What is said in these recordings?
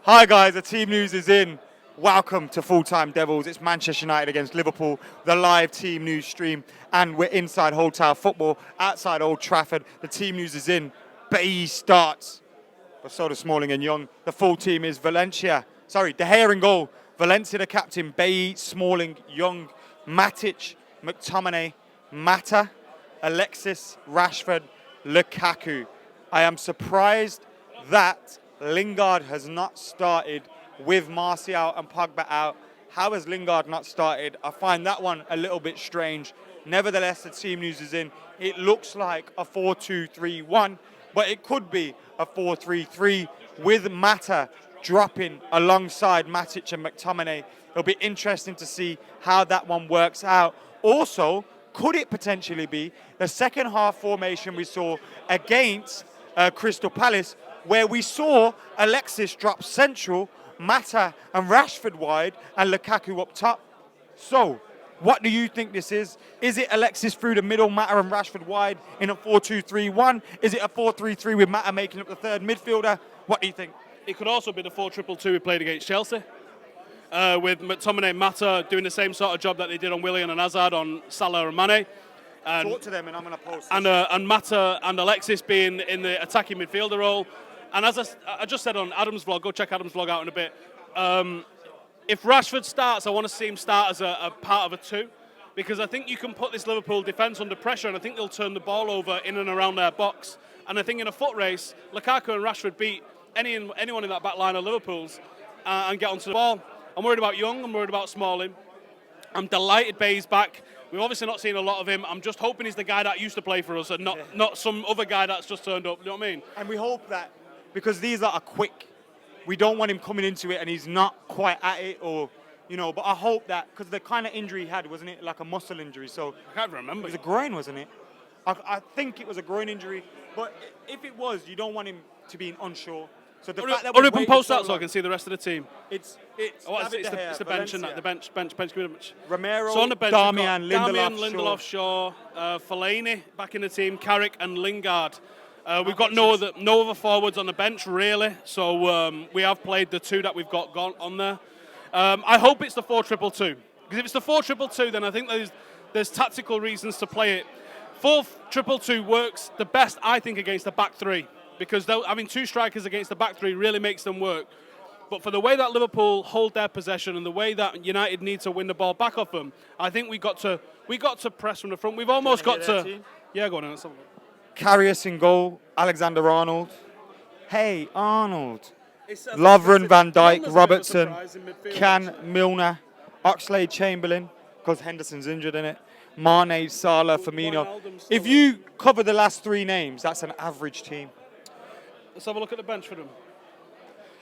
Hi guys, the team news is in. Welcome to Full Time Devils. It's Manchester United against Liverpool, the live team news stream, and we're inside Hotel Football, outside Old Trafford. The team news is in. Bailly starts, but so does Smalling and Young. The full team is De Gea in goal. Valencia the captain, Bailly, Smalling, Young, Matic, McTominay, Mata, Alexis, Rashford, Lukaku. I am surprised that Lingard has not started with Martial and Pogba out. How has Lingard not started? I find that one a little bit strange. Nevertheless, the team news is in. It looks like a 4-2-3-1, but it could be a 4-3-3 with Mata dropping alongside Matic and McTominay. It'll be interesting to see how that one works out. Also, could it potentially be the second half formation we saw against Crystal Palace, where we saw Alexis drop central, Mata and Rashford wide, and Lukaku up top? So, what do you think this is? Is it Alexis through the middle, Mata and Rashford wide in a 4-2-3-1? Is it a 4-3-3 with Mata making up the third midfielder? What do you think? It could also be the 4-2-2 we played against Chelsea, with McTominay and Mata doing the same sort of job that they did on Willian and Hazard on Salah and Mane. Talk to them and I'm going to post this. And Mata and Alexis being in the attacking midfielder role. And as I just said on Adam's vlog, go check Adam's vlog out in a bit. If Rashford starts, I want to see him start as a part of a two, because I think you can put this Liverpool defence under pressure, and I think they'll turn the ball over in and around their box. And I think in a foot race, Lukaku and Rashford beat anyone in that back line of Liverpool's and get onto the ball. I'm worried about Young, I'm worried about Smalling. I'm delighted Bay's back. We've obviously not seen a lot of him. I'm just hoping he's the guy that used to play for us and not some other guy that's just turned up. You know what I mean? And we hope that, because these are quick, we don't want him coming into it and he's not quite at it, or, you know, but I hope that, because the kind of injury he had, wasn't it like a muscle injury? So I can't remember. It was a groin, wasn't it? I think it was a groin injury, but if it was, you don't want him to be unsure. So the fact that Hurry up and post that so I can see the rest of the team. It's the bench, isn't it? The bench. Romero, so on the bench, Darmian, Lindelof, Shaw, Fellaini back in the team, Carrick and Lingard. We've got no other forwards on the bench, really. So we have played the two that we've got on there. I hope it's the 4-2-2. Because if it's the 4-2-2, then I think there's tactical reasons to play it. 4-2-2 works the best, I think, against the back three, because having two strikers against the back three really makes them work. But for the way that Liverpool hold their possession and the way that United need to win the ball back off them, I think we got to press from the front. We've almost got to. Yeah, go on. Let's have a look. Karius in goal, Alexander-Arnold. Hey, Arnold. Lovren, Van Dijk, Robertson, Can, Milner, Oxlade-Chamberlain, because Henderson's injured in it. Mane, Salah, Firmino. If you cover the last three names, that's an average team. Let's have a look at the bench for them.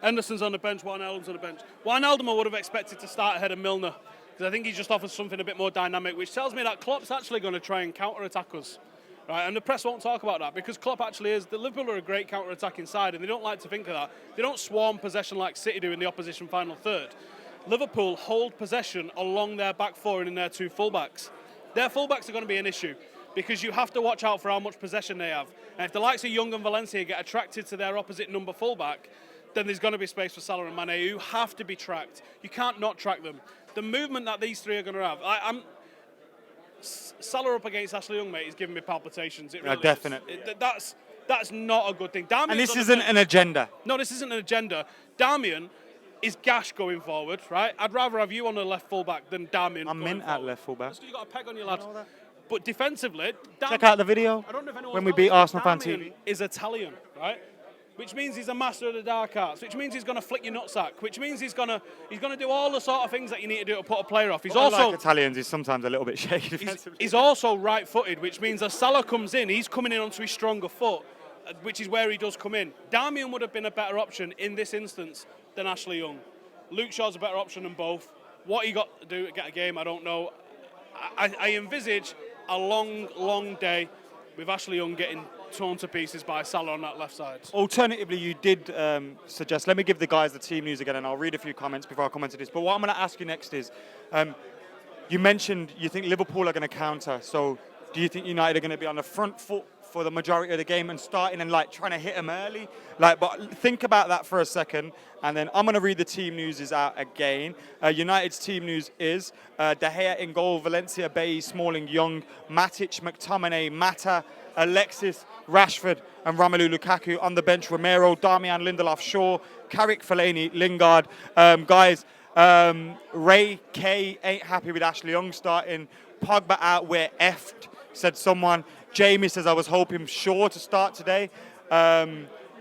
Henderson's on the bench, Wijnaldum's on the bench. Wijnaldum I would have expected to start ahead of Milner, because I think he just offers something a bit more dynamic, which tells me that Klopp's actually going to try and counter-attack us. Right, and the press won't talk about that, because Klopp actually is. The Liverpool are a great counter-attacking side, and they don't like to think of that. They don't swarm possession like City do in the opposition final third. Liverpool hold possession along their back four and in their two fullbacks. Their fullbacks are going to be an issue, because you have to watch out for how much possession they have. And if the likes of Young and Valencia get attracted to their opposite number fullback, then there's going to be space for Salah and Mane, who have to be tracked. You can't not track them. The movement that these three are going to have, Salah up against Ashley Young, mate, is giving me palpitations. It really definitely. That's not a good thing. Darmian's and this isn't an agenda. No, this isn't an agenda. Darmian is gash going forward, right? I'd rather have you on the left fullback than Darmian. I'm in at left fullback. You've got a peg on your lad. But defensively, check out the video. I don't know if anyone when we beat Arsenal Fan TV. Is Italian, right? Which means he's a master of the dark arts. Which means he's going to flick your nutsack. Which means he's going to do all the sort of things that you need to do to put a player off. He's also like Italians. He's sometimes a little bit shaky defensively. He's also right-footed, which means as Salah comes in, he's coming in onto his stronger foot, which is where he does come in. Darmian would have been a better option in this instance than Ashley Young. Luke Shaw's a better option than both. What he got to do to get a game, I don't know. I envisage a long, long day with Ashley Young getting torn to pieces by Salah on that left side. Alternatively, you did suggest, let me give the guys the team news again, and I'll read a few comments before I comment to this. But what I'm going to ask you next is, you mentioned you think Liverpool are going to counter. So do you think United are going to be on the front foot for the majority of the game and starting and like trying to hit him early. Like, but think about that for a second, and then I'm going to read the team news is out again. United's team news is De Gea in goal, Valencia, Bailly, Smalling, Young, Matic, McTominay, Mata, Alexis, Rashford, and Romelu Lukaku. On the bench, Romero, Darmian, Lindelof, Shaw, Carrick, Fellaini, Lingard. Guys, Ray K ain't happy with Ashley Young starting. Pogba out, we're effed, said someone. Jamie says, I was hoping Shaw to start today.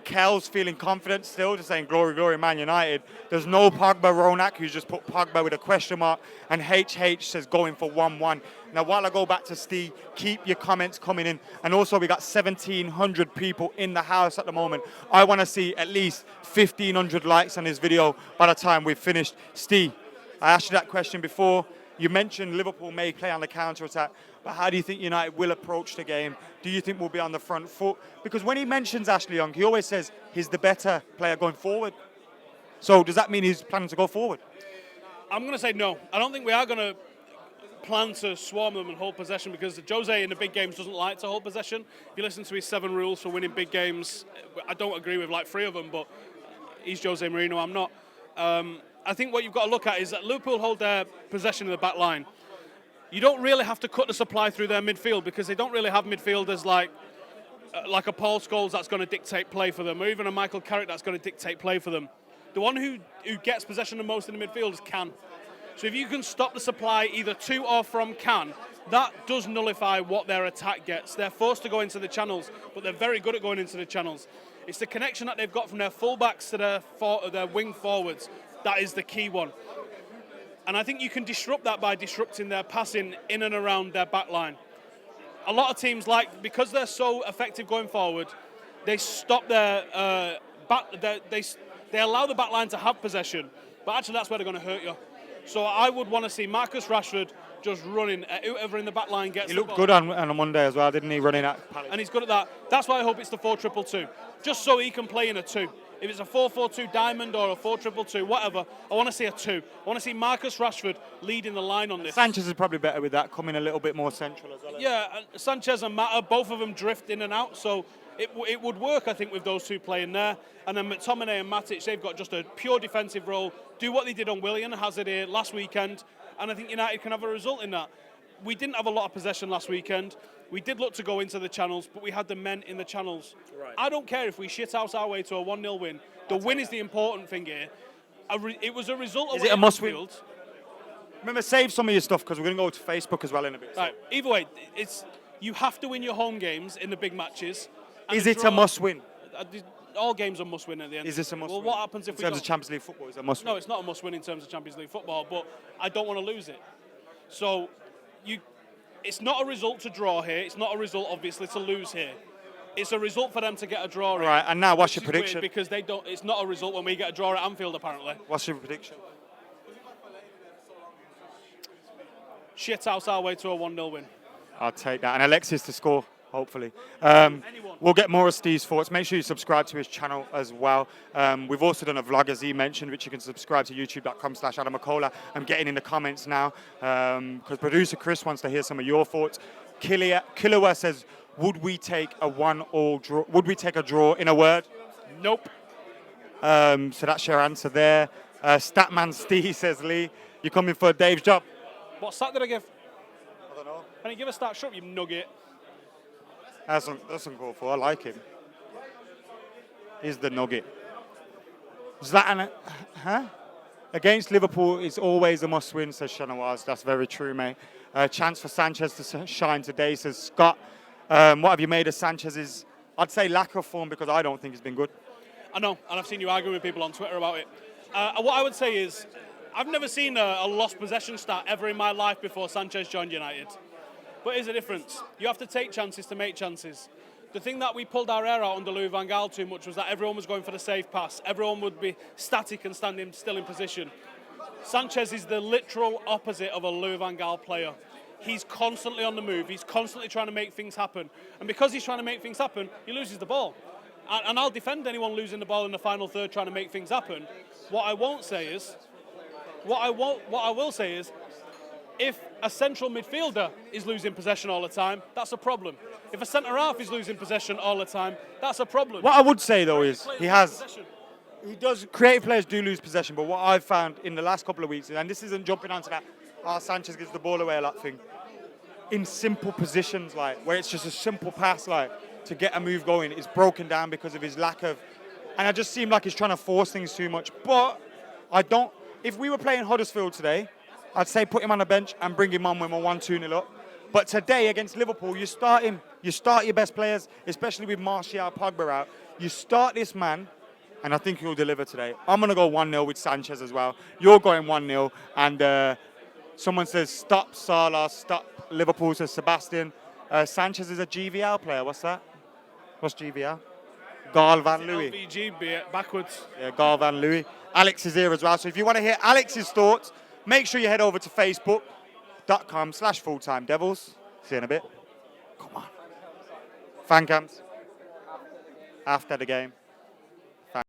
Kel's feeling confident still, just saying glory, glory, Man United. There's no Pogba. Ronak, who's just put Pogba with a question mark. And HH says going for 1-1. Now, while I go back to Steve, keep your comments coming in. And also, we got 1,700 people in the house at the moment. I want to see at least 1,500 likes on this video by the time we've finished. Steve, I asked you that question before. You mentioned Liverpool may play on the counter-attack, but how do you think United will approach the game? Do you think we'll be on the front foot? Because when he mentions Ashley Young, he always says he's the better player going forward. So does that mean he's planning to go forward? I'm going to say no. I don't think we are going to plan to swarm them and hold possession, because Jose in the big games doesn't like to hold possession. If you listen to his 7 rules for winning big games, I don't agree with like 3 of them, but he's Jose Mourinho, I'm not. I think what you've got to look at is that Liverpool hold their possession in the back line. You don't really have to cut the supply through their midfield, because they don't really have midfielders like a Paul Scholes that's going to dictate play for them, or even a Michael Carrick that's going to dictate play for them. The one who gets possession the most in the midfield is Can. So if you can stop the supply either to or from Can, that does nullify what their attack gets. They're forced to go into the channels, but they're very good at going into the channels. It's the connection that they've got from their fullbacks to their wing forwards. That is the key one. And I think you can disrupt that by disrupting their passing in and around their back line. A lot of teams, because they're so effective going forward, they stop their they allow the back line to have possession, but actually that's where they're going to hurt you. So I would want to see Marcus Rashford just running at whoever in the back line gets the ball. He looked good on Monday as well, didn't he, running at Palace? And he's good at that. That's why I hope it's the 4-2-2, just so he can play in a 2. If it's a 4-4-2 diamond or a 4-2-2, whatever, I want to see a 2. I want to see Marcus Rashford leading the line on this. Sanchez is probably better with that, coming a little bit more central as well. Yeah, and Sanchez and Mata, both of them drift in and out, so it would work, I think, with those two playing there. And then McTominay and Matic, they've got just a pure defensive role. Do what they did on Willian Hazard here last weekend, and I think United can have a result in that. We didn't have a lot of possession last weekend. We did look to go into the channels, but we had the men in the channels. Right. I don't care if we shithouse our way to a 1-0 win. The win is the important thing here. It was a result of... Is it a must-win? Remember, save some of your stuff, because we're going to go to Facebook as well in a bit. Right. Either way, you have to win your home games in the big matches. Is it a must-win? All games are must-win at the end. Is this a must-win? Well, what happens if we don't? In terms of Champions League football, is it a must-win? No, it's not a must-win in terms of Champions League football, but I don't want to lose it. So, it's not a result to draw here. It's not a result, obviously, to lose here. It's a result for them to get a draw. Right, and now what's your prediction? Because they don't. It's not a result when we get a draw at Anfield, apparently. What's your prediction? Shithouse our way to a 1-0 win. I'll take that. And Alexis to score, hopefully. We'll get more of Steve's thoughts. Make sure you subscribe to his channel as well. We've also done a vlog, as he mentioned, which you can subscribe to youtube.com/Adam McCullough. I'm getting in the comments now, because producer Chris wants to hear some of your thoughts. Killua says, would we take a 1-1 draw? Would we take a draw, in a word? Nope. So that's your answer there. Statman Steve says, Lee, you coming for Dave's job? What stat did I give? I don't know. Can you give a stat? Shut up, you nugget. That's uncalled for. I like him. He's the nugget. Zlatan, against Liverpool, it's always a must-win, says Shanawaz. That's very true, mate. Chance for Sanchez to shine today, says Scott. What have you made of Sanchez's, I'd say, lack of form, because I don't think he's been good. I know, and I've seen you arguing with people on Twitter about it. What I would say is, I've never seen a lost possession stat ever in my life before Sanchez joined United. But here's the difference. You have to take chances to make chances. The thing that we pulled our hair out under Louis van Gaal too much was that everyone was going for the safe pass. Everyone would be static and standing still in position. Sanchez is the literal opposite of a Louis van Gaal player. He's constantly on the move. He's constantly trying to make things happen. And because he's trying to make things happen, he loses the ball. And I'll defend anyone losing the ball in the final third trying to make things happen. What I will say is, if a central midfielder is losing possession all the time, that's a problem. If a centre-half is losing possession all the time, that's a problem. What I would say, though, is Players he lose has... possession. He does. Creative players do lose possession, but what I've found in the last couple of weeks, and this isn't jumping onto that, Sanchez gives the ball away a lot thing, in simple positions, like, where it's just a simple pass, like, to get a move going, it's broken down because of his lack of... And I just seem like he's trying to force things too much. But I don't... If we were playing Huddersfield today, I'd say put him on the bench and bring him on when we're 1-2-0 up. But today, against Liverpool, you start him. You start your best players, especially with Martial, Pogba out. You start this man, and I think he'll deliver today. I'm going to go 1-0 with Sanchez as well. You're going 1-0, and someone says, stop Salah, stop Liverpool, says Sebastian. Sanchez is a GVL player. What's that? What's GVL? Garl Van Louis. LVG, be it backwards. Yeah, Garl Van Louis. Alex is here as well. So if you want to hear Alex's thoughts, make sure you head over to facebook.com/FullTimeDEVILS. See you in a bit. Come on. Fan cams. After the game.